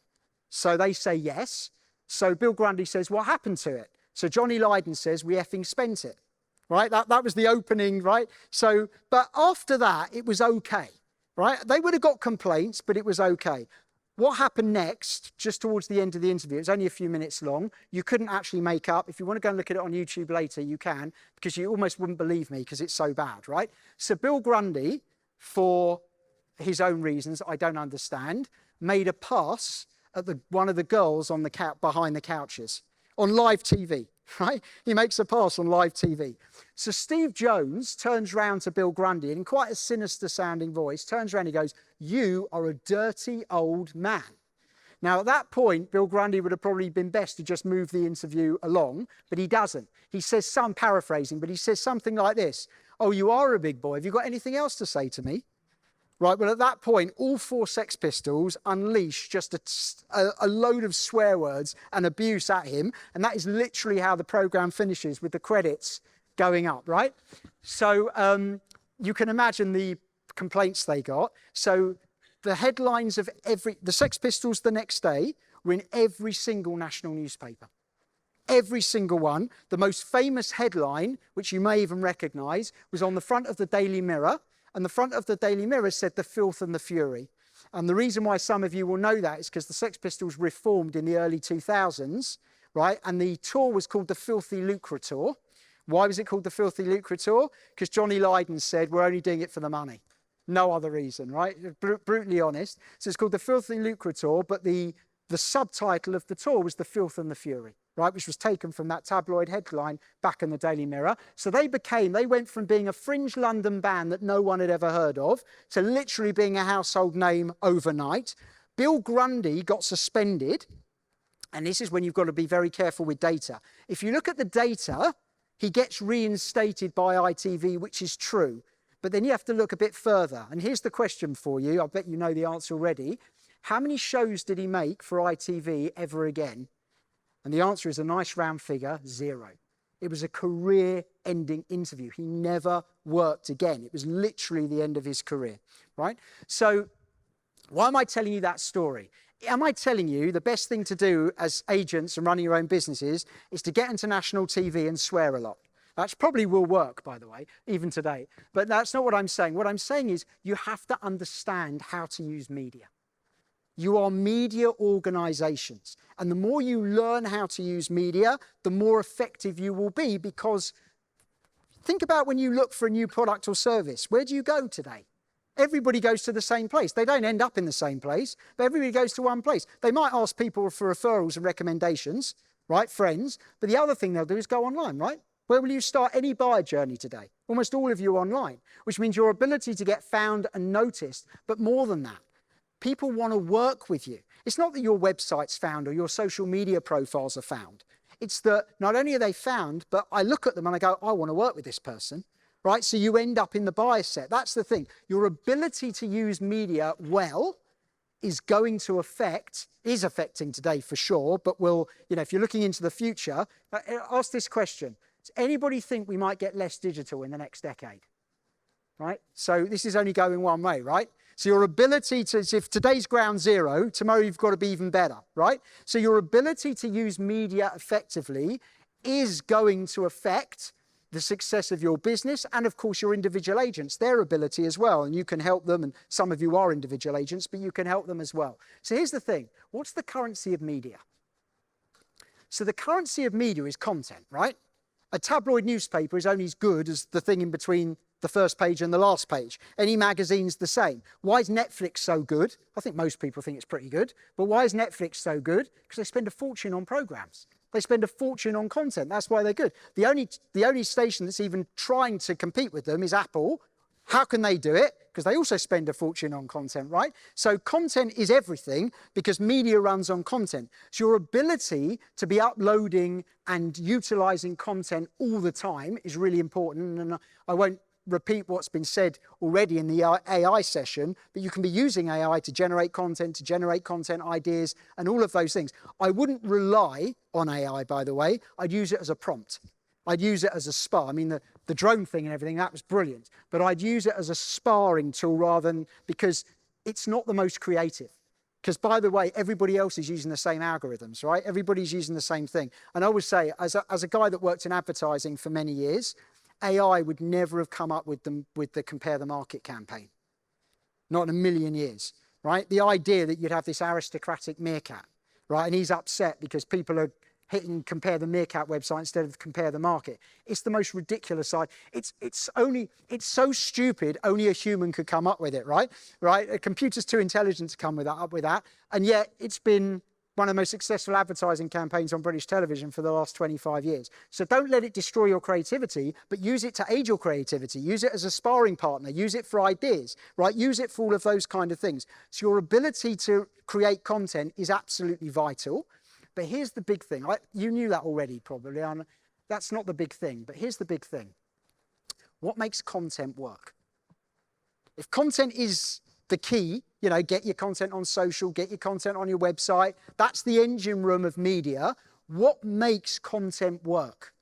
So they say yes. So Bill Grundy says, what happened to it? So Johnny Lydon says, we effing spent it, right? That was the opening, right? So, but after that, it was okay, right? They would have got complaints, but it was okay. What happened next, just towards the end of the interview, it's only a few minutes long, you couldn't actually make up. If you want to go and look at it on YouTube later, you can, because you almost wouldn't believe me because it's so bad, right? So Bill Grundy, for his own reasons I don't understand, made a pass at one of the girls on the behind the couches on live TV, right? He makes a pass on live TV. So Steve Jones turns round to Bill Grundy and in quite a sinister sounding voice, turns around and he goes, you are a dirty old man. Now at that point, Bill Grundy would have probably been best to just move the interview along, but he doesn't. He says, some paraphrasing, but he says something like this: oh, you are a big boy. Have you got anything else to say to me? Right, well, at that point, all four Sex Pistols unleash just a load of swear words and abuse at him. And that is literally how the programme finishes, with the credits going up, right? So you can imagine the complaints they got. So the headlines of the Sex Pistols the next day were in every single national newspaper. Every single one. The most famous headline, which you may even recognise, was on the front of the Daily Mirror. And the front of the Daily Mirror said the filth and the fury. And the reason why some of you will know that is because the Sex Pistols reformed in the early 2000s, right? And the tour was called the Filthy Lucre Tour. Why was it called the Filthy Lucre Tour? Because Johnny Lydon said, we're only doing it for the money. No other reason, right? Brutally honest. So it's called the Filthy Lucre Tour, but the subtitle of the tour was the Filth and the Fury, right, which was taken from that tabloid headline back in the Daily Mirror. So they went from being a fringe London band that no one had ever heard of to literally being a household name overnight. Bill Grundy got suspended, and this is when you've got to be very careful with data. If you look at the data, he gets reinstated by ITV, which is true. But then you have to look a bit further. And here's the question for you. I bet you know the answer already. How many shows did he make for ITV ever again? And the answer is a nice round figure, 0. It was a career-ending interview. He never worked again. It was literally the end of his career, right? So Why am I telling you that story? Am I telling you the best thing to do as agents and running your own businesses is to get into national TV and swear a lot? That probably will work, by the way, even today. But that's not what I'm saying. What I'm saying is you have to understand how to use media. You are media organizations. And the more you learn how to use media, the more effective you will be, because think about when you look for a new product or service. Where do you go today? Everybody goes to the same place. They don't end up in the same place, but everybody goes to one place. They might ask people for referrals and recommendations, right? Friends. But the other thing they'll do is go online, right? Where will you start any buyer journey today? Almost all of you online, which means your ability to get found and noticed. But more than that, people want to work with you. It's not that your website's found or your social media profiles are found. It's that not only are they found, but I look at them and I go, I want to work with this person. Right? So you end up in the buyer set. That's the thing. Your ability to use media well is affecting today for sure, but will, if you're looking into the future, ask this question. Does anybody think we might get less digital in the next decade? Right? So this is only going one way, right? So your ability to, if today's ground zero, tomorrow you've got to be even better, right? So your ability to use media effectively is going to affect the success of your business, and of course your individual agents, their ability as well. And you can help them, and some of you are individual agents, but you can help them as well. So here's the thing. What's the currency of media? So the currency of media is content, right? A tabloid newspaper is only as good as the thing in between the first page and the last page. Any magazine's the same. Why is Netflix so good? I think most people think it's pretty good. But why is Netflix so good? Because they spend a fortune on programs. They spend a fortune on content. That's why they're good. The only station that's even trying to compete with them is Apple. How can they do it? Because they also spend a fortune on content, right? So content is everything because media runs on content. So your ability to be uploading and utilizing content all the time is really important. And I won't repeat what's been said already in the AI session, but you can be using AI to generate content ideas, and all of those things. I wouldn't rely on AI, by the way. I'd use it as a prompt. I'd use it as a spar. I mean, the drone thing and everything, that was brilliant. But I'd use it as a sparring tool rather than, because it's not the most creative. Because, by the way, everybody else is using the same algorithms, right? Everybody's using the same thing. And I would say, as a guy that worked in advertising for many years, AI would never have come up with the Compare the Market campaign. Not in a million years, right? The idea that you'd have this aristocratic meerkat, right? And he's upset because people are hitting Compare the Meerkat website instead of Compare the Market. It's the most ridiculous side. It's so stupid, only a human could come up with it, right? Right? A computer's too intelligent to come up with that. And yet it's been one of the most successful advertising campaigns on British television for the last 25 years. So don't let it destroy your creativity, but use it to aid your creativity. Use it as a sparring partner. Use it for ideas, right? Use it for all of those kind of things. So your ability to create content is absolutely vital. But here's the big thing. You knew that already, probably. That's not the big thing, but here's the big thing. What makes content work? If content is the key, get your content on social, get your content on your website. That's the engine room of media. What makes content work?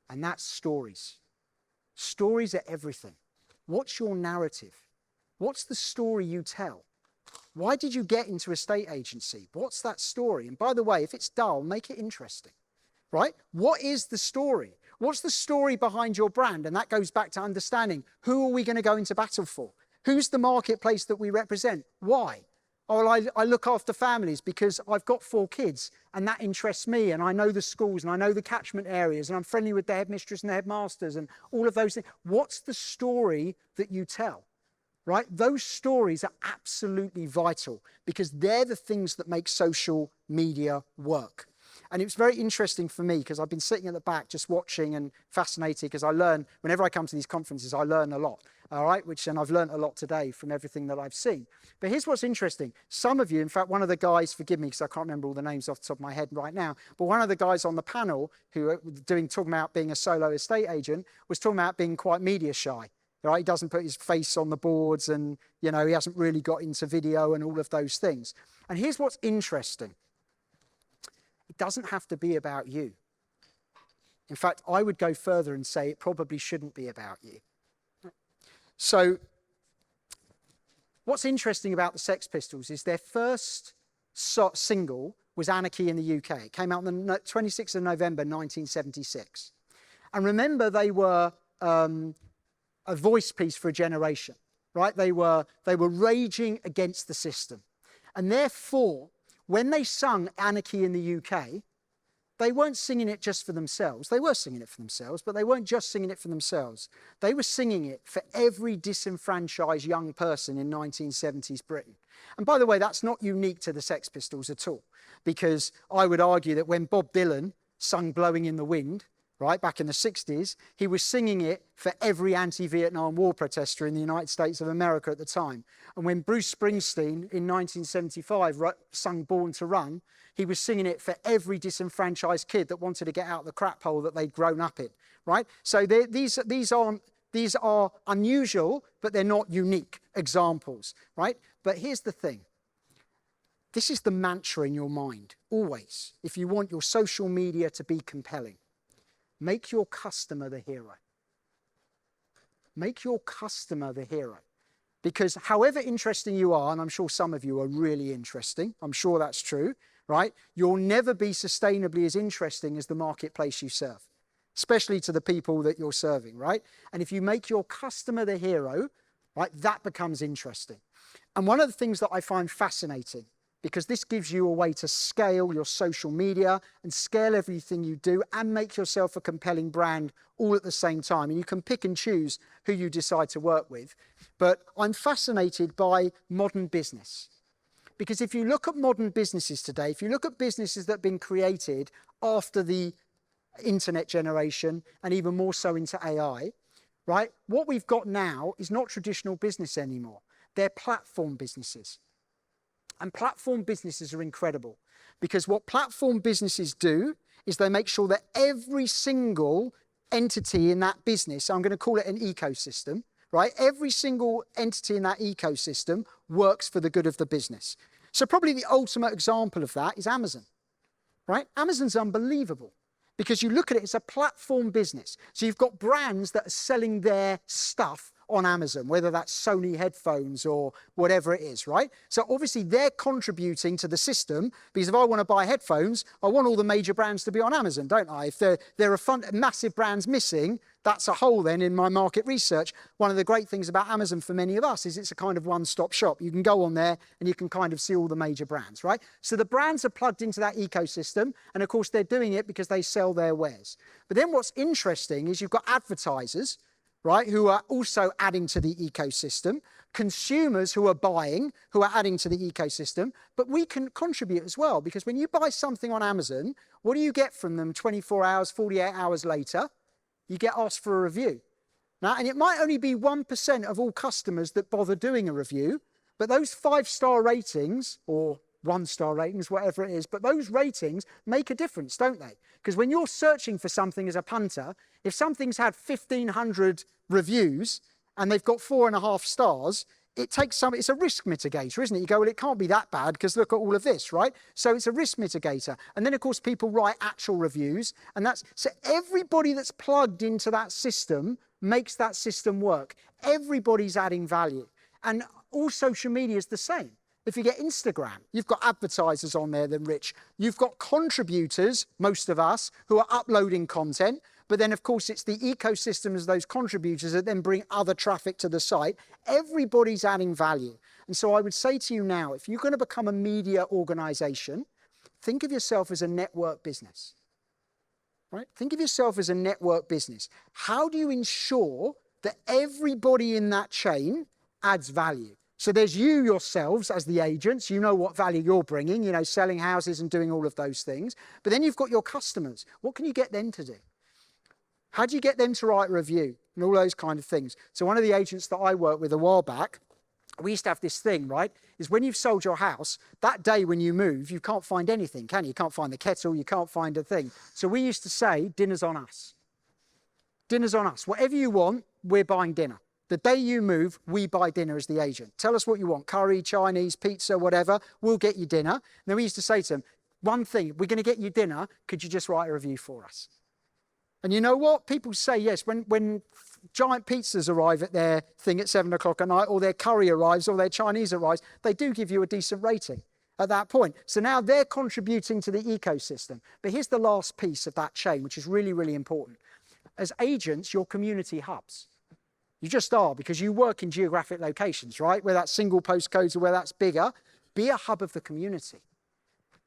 And that's stories. Stories are everything. What's your narrative? What's the story you tell? Why did you get into a estate agency? What's that story? And by the way, if it's dull, make it interesting, right? What is the story? What's the story behind your brand? And that goes back to understanding, who are we going to go into battle for? Who's the marketplace that we represent? Why? Oh, well, I look after families because I've got 4 kids and that interests me, and I know the schools and I know the catchment areas and I'm friendly with the headmistress and the headmasters and all of those things. What's the story that you tell? Right? Those stories are absolutely vital because they're the things that make social media work. And it was very interesting for me because I've been sitting at the back just watching and fascinated because I learn, whenever I come to these conferences, I learn a lot. All right, and I've learned a lot today from everything that I've seen. But here's what's interesting. Some of you, in fact, one of the guys, forgive me because I can't remember all the names off the top of my head right now, but one of the guys on the panel who are talking about being a solo estate agent was talking about being quite media shy. Right? He doesn't put his face on the boards and, he hasn't really got into video and all of those things. And here's what's interesting. It doesn't have to be about you. In fact, I would go further and say it probably shouldn't be about you. So What's interesting about the Sex Pistols is their first single was Anarchy in the UK. It came out on the 26th of November 1976. And remember, they were a voice piece for a generation, right? They were raging against the system. And therefore, when they sung Anarchy in the UK, they weren't singing it just for themselves. They were singing it for themselves, but they weren't just singing it for themselves. They were singing it for every disenfranchised young person in 1970s Britain. And by the way, that's not unique to the Sex Pistols at all, because I would argue that when Bob Dylan sung Blowing in the Wind, right, back in the 60s, he was singing it for every anti-Vietnam War protester in the United States of America at the time. And when Bruce Springsteen in 1975 sung Born to Run, he was singing it for every disenfranchised kid that wanted to get out of the crap hole that they'd grown up in, right? So these are unusual, but they're not unique examples, right? But here's the thing. This is the mantra in your mind, always, if you want your social media to be compelling. Make your customer the hero. Make your customer the hero. Because however interesting you are, and I'm sure some of you are really interesting, I'm sure that's true, right? You'll never be sustainably as interesting as the marketplace you serve, especially to the people that you're serving, right? And if you make your customer the hero, right, that becomes interesting. And one of the things that I find fascinating, because this gives you a way to scale your social media and scale everything you do and make yourself a compelling brand all at the same time. And you can pick and choose who you decide to work with. But I'm fascinated by modern business. Because if you look at modern businesses today, if you look at businesses that have been created after the internet generation and even more so into AI, right? What we've got now is not traditional business anymore. They're platform businesses. And platform businesses are incredible because what platform businesses do is they make sure that every single entity in that business, I'm going to call it an ecosystem, right? Every single entity in that ecosystem works for the good of the business. So probably the ultimate example of that is Amazon, right? Amazon's unbelievable because you look at it, it's a platform business. So you've got brands that are selling their stuff on Amazon, whether that's Sony headphones or whatever it is, right? So obviously they're contributing to the system because if I want to buy headphones, I want all the major brands to be on Amazon, don't I? If there are massive brands missing, that's a hole then in my market research. One of the great things about Amazon for many of us is it's a kind of one-stop shop. You can go on there and you can kind of see all the major brands, right? So the brands are plugged into that ecosystem and of course they're doing it because they sell their wares. But then what's interesting is you've got advertisers, right, who are also adding to the ecosystem, consumers who are buying, who are adding to the ecosystem, but we can contribute as well, because when you buy something on Amazon, what do you get from them 24 hours, 48 hours later? You get asked for a review. Now, and it might only be 1% of all customers that bother doing a review, but those 5-star ratings, or 1-star ratings, whatever it is, but those ratings make a difference, don't they? Because when you're searching for something as a punter, if something's had 1,500 reviews and they've got 4.5 stars, it's a risk mitigator, isn't it? You go, well, it can't be that bad because look at all of this, right? So it's a risk mitigator. And then, of course, people write actual reviews. And so everybody that's plugged into that system makes that system work. Everybody's adding value. And all social media is the same. If you get Instagram, you've got advertisers on there, then Rich. You've got contributors, most of us, who are uploading content. But then, of course, it's the ecosystems of those contributors that then bring other traffic to the site. Everybody's adding value. And so I would say to you now, if you're going to become a media organization, think of yourself as a network business, right? Think of yourself as a network business. How do you ensure that everybody in that chain adds value? So there's you yourselves as the agents, you know what value you're bringing, you know, selling houses and doing all of those things. But then you've got your customers. What can you get them to do? How do you get them to write a review and all those kind of things? So one of the agents that I worked with a while back, we used to have this thing, right? Is when you've sold your house, that day when you move, you can't find anything, can you? You can't find the kettle, you can't find a thing. So we used to say, dinner's on us. Dinner's on us. Whatever you want, we're buying dinner. The day you move, we buy dinner as the agent. Tell us what you want, curry, Chinese, pizza, whatever, we'll get you dinner. And then we used to say to them, one thing, we're going to get you dinner, could you just write a review for us? And you know what? People say yes. When giant pizzas arrive at their thing at 7 o'clock at night, or their curry arrives, or their Chinese arrives, they do give you a decent rating at that point. So now they're contributing to the ecosystem. But here's the last piece of that chain, which is really, really important. As agents, you're community hubs. You just are, because you work in geographic locations, right? Where that's single postcodes or where that's bigger. Be a hub of the community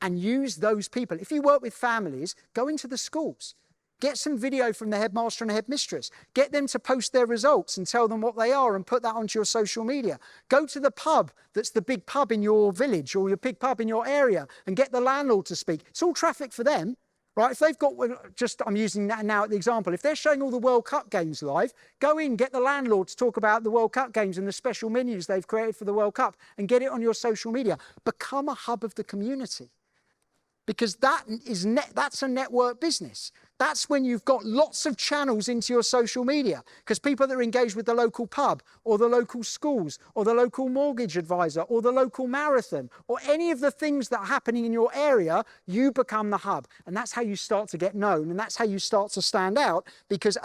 and use those people. If you work with families, go into the schools. Get some video from the headmaster and the headmistress. Get them to post their results and tell them what they are and put that onto your social media. Go to the pub that's the big pub in your village or your big pub in your area and get the landlord to speak. It's all traffic for them, right? If they've got, I'm using that now as the example, if they're showing all the World Cup games live, go in, get the landlord to talk about the World Cup games and the special menus they've created for the World Cup and get it on your social media. Become a hub of the community. Because that's a network business. That's when you've got lots of channels into your social media, because people that are engaged with the local pub or the local schools or the local mortgage advisor or the local marathon or any of the things that are happening in your area, you become the hub. And that's how you start to get known, and that's how you start to stand out.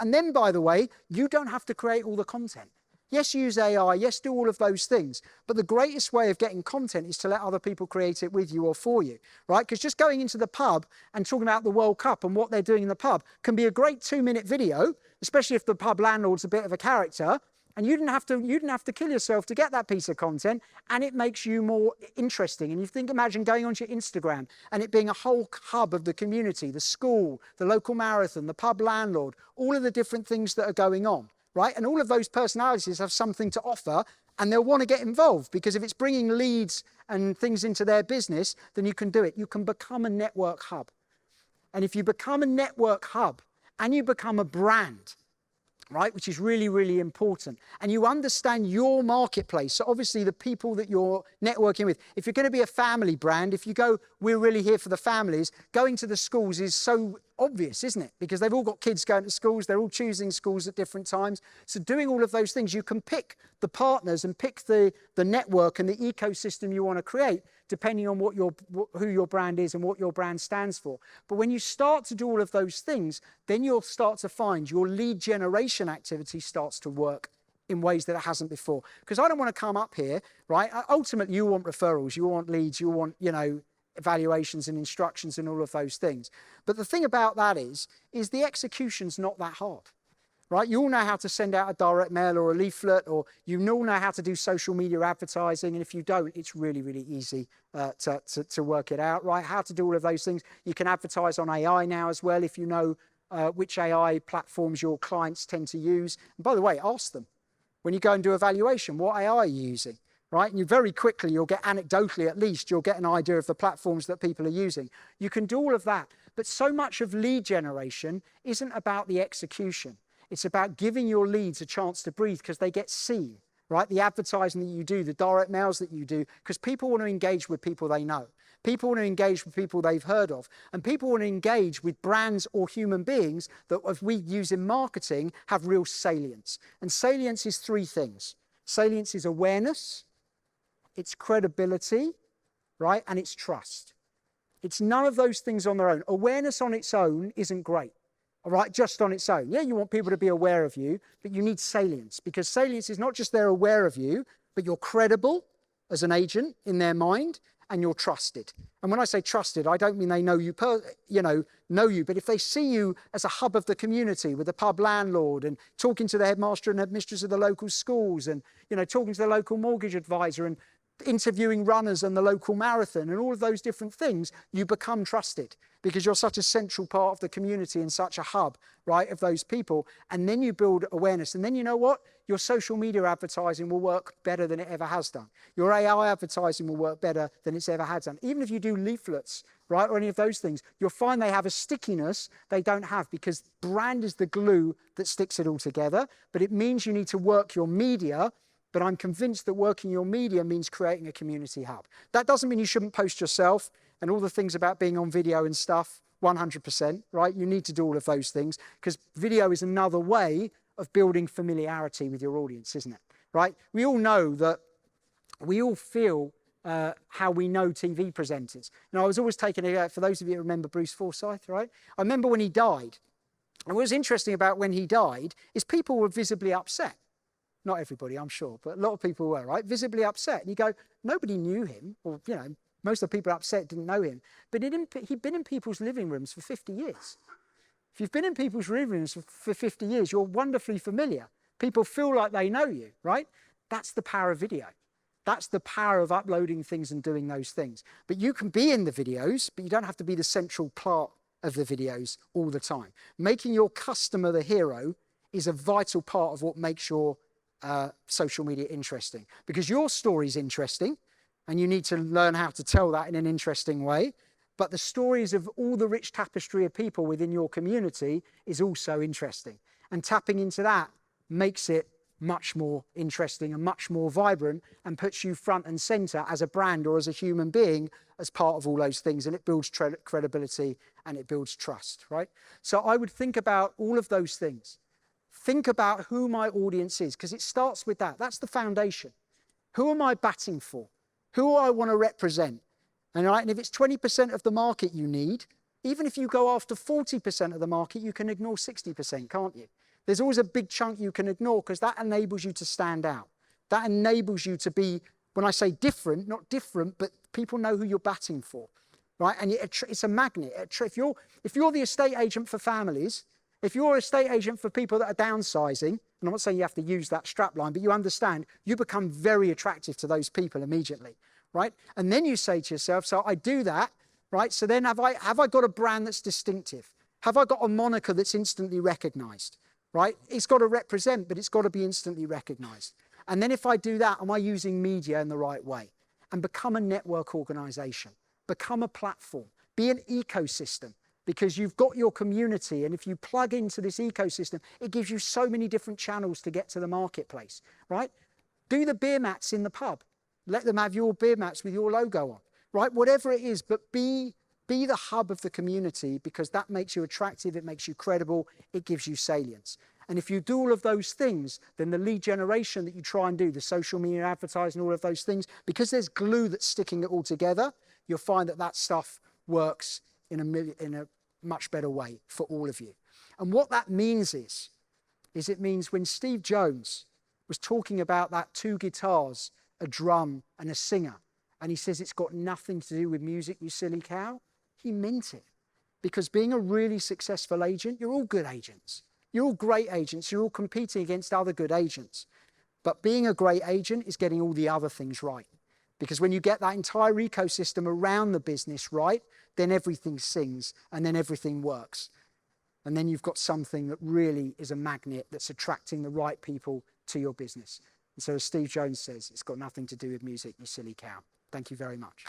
And then, by the way, you don't have to create all the content. Yes, use AI, yes, do all of those things. But the greatest way of getting content is to let other people create it with you or for you, right? Because just going into the pub and talking about the World Cup and what they're doing in the pub can be a great 2-minute video, especially if the pub landlord's a bit of a character, and you didn't have to kill yourself to get that piece of content, and it makes you more interesting. And imagine going onto your Instagram and it being a whole hub of the community, the school, the local marathon, the pub landlord, all of the different things that are going on. Right? And all of those personalities have something to offer, and they'll want to get involved, because if it's bringing leads and things into their business, then you can do it. You can become a network hub. And if you become a network hub and you become a brand, right, which is really, really important, and you understand your marketplace, so obviously the people that you're networking with, if you're going to be a family brand, if you go, we're really here for the families, going to the schools is so obvious, isn't it? Because they've all got kids going to schools, they're all choosing schools at different times. So doing all of those things, you can pick the partners and pick the network and the ecosystem you want to create, depending on who your brand is and what your brand stands for. But when you start to do all of those things, then you'll start to find your lead generation activity starts to work in ways that it hasn't before. Because I don't want to come up here, right? Ultimately, you want referrals, you want leads, you want, evaluations and instructions and all of those things. But the thing about that is the execution's not that hard, right? You all know how to send out a direct mail or a leaflet, or you all know how to do social media advertising. And if you don't, it's really, really easy to work it out, right? How to do all of those things. You can advertise on AI now as well, if you know which AI platforms your clients tend to use. And by the way, ask them when you go and do evaluation, what AI are you using? Right? And you very quickly, you'll get anecdotally at least, you'll get an idea of the platforms that people are using. You can do all of that. But so much of lead generation isn't about the execution. It's about giving your leads a chance to breathe, because they get seen, right? The advertising that you do, the direct mails that you do, because people want to engage with people they know. People want to engage with people they've heard of. And people want to engage with brands or human beings that, if we use in marketing, have real salience. And salience is 3 things. Salience is awareness, it's credibility, right? And it's trust. It's none of those things on their own. Awareness on its own isn't great, all right? Just on its own. Yeah, you want people to be aware of you, but you need salience, because salience is not just they're aware of you, but you're credible as an agent in their mind, and you're trusted. And when I say trusted, I don't mean they know you, know you, but if they see you as a hub of the community with the pub landlord and talking to the headmaster and headmistress of the local schools and, talking to the local mortgage advisor and interviewing runners on the local marathon and all of those different things, you become trusted, because you're such a central part of the community and such a hub, right, of those people. And then you build awareness. And then you know what? Your social media advertising will work better than it ever has done. Your AI advertising will work better than it's ever had done. Even if you do leaflets, right, or any of those things, you'll find they have a stickiness they don't have, because brand is the glue that sticks it all together. But it means you need to work your media. But I'm convinced that working your media means creating a community hub. That doesn't mean you shouldn't post yourself and all the things about being on video and stuff, 100%, right? You need to do all of those things, because video is another way of building familiarity with your audience, isn't it? Right? We all know that, we all feel how we know TV presenters. I was always taken, for those of you who remember Bruce Forsyth, right? I remember when he died, And what was interesting about when he died is people were visibly upset. Not everybody, I'm sure, but a lot of people were, right? Visibly upset. And you go, nobody knew him, or, you know, most of the people upset didn't know him. But he'd been in people's living rooms for 50 years. If you've been in people's living rooms for 50 years, you're wonderfully familiar. People feel like they know you, right? That's the power of video. That's the power of uploading things and doing those things. But you can be in the videos, but you don't have to be the central part of the videos all the time. Making your customer the hero is a vital part of what makes your social media interesting, because your story is interesting and you need to learn how to tell that in an interesting way. But the stories of all the rich tapestry of people within your community is also interesting. And tapping into that makes it much more interesting and much more vibrant and puts you front and center as a brand or as a human being as part of all those things. And it builds credibility and it builds trust, right? So I would think about all of those things. Think about who my audience is, because it starts with that. That's the foundation. Who am I batting for? Who do I want to represent? And if it's 20% of the market you need, even if you go after 40% of the market, you can ignore 60%, can't you? There's always a big chunk you can ignore, because that enables you to stand out. That enables you to be, when I say different, not different, but people know who you're batting for, right? And it's a magnet. If you're the estate agent for families, if you're an estate agent for people that are downsizing, and I'm not saying you have to use that strap line, but you understand, you become very attractive to those people immediately, right? And then you say to yourself, so I do that, right? So then have I got a brand that's distinctive? Have I got a moniker that's instantly recognized, right? It's got to represent, but it's got to be instantly recognized. And then if I do that, am I using media in the right way? And become a network organization, become a platform, be an ecosystem. Because you've got your community, and if you plug into this ecosystem, it gives you so many different channels to get to the marketplace, right? Do the beer mats in the pub. Let them have your beer mats with your logo on, right? Whatever it is, but be the hub of the community, because that makes you attractive, it makes you credible, it gives you salience. And if you do all of those things, then the lead generation that you try and do, the social media advertising, all of those things, because there's glue that's sticking it all together, you'll find that stuff works in a much better way for all of you. And what that means is it means when Steve Jones was talking about that 2 guitars, a drum and a singer, and he says it's got nothing to do with music, you silly cow, he meant it. Because being a really successful agent, you're all good agents. You're all great agents. You're all competing against other good agents. But being a great agent is getting all the other things right. Because when you get that entire ecosystem around the business right, then everything sings and then everything works. And then you've got something that really is a magnet that's attracting the right people to your business. And so as Steve Jones says, it's got nothing to do with music, you silly cow. Thank you very much.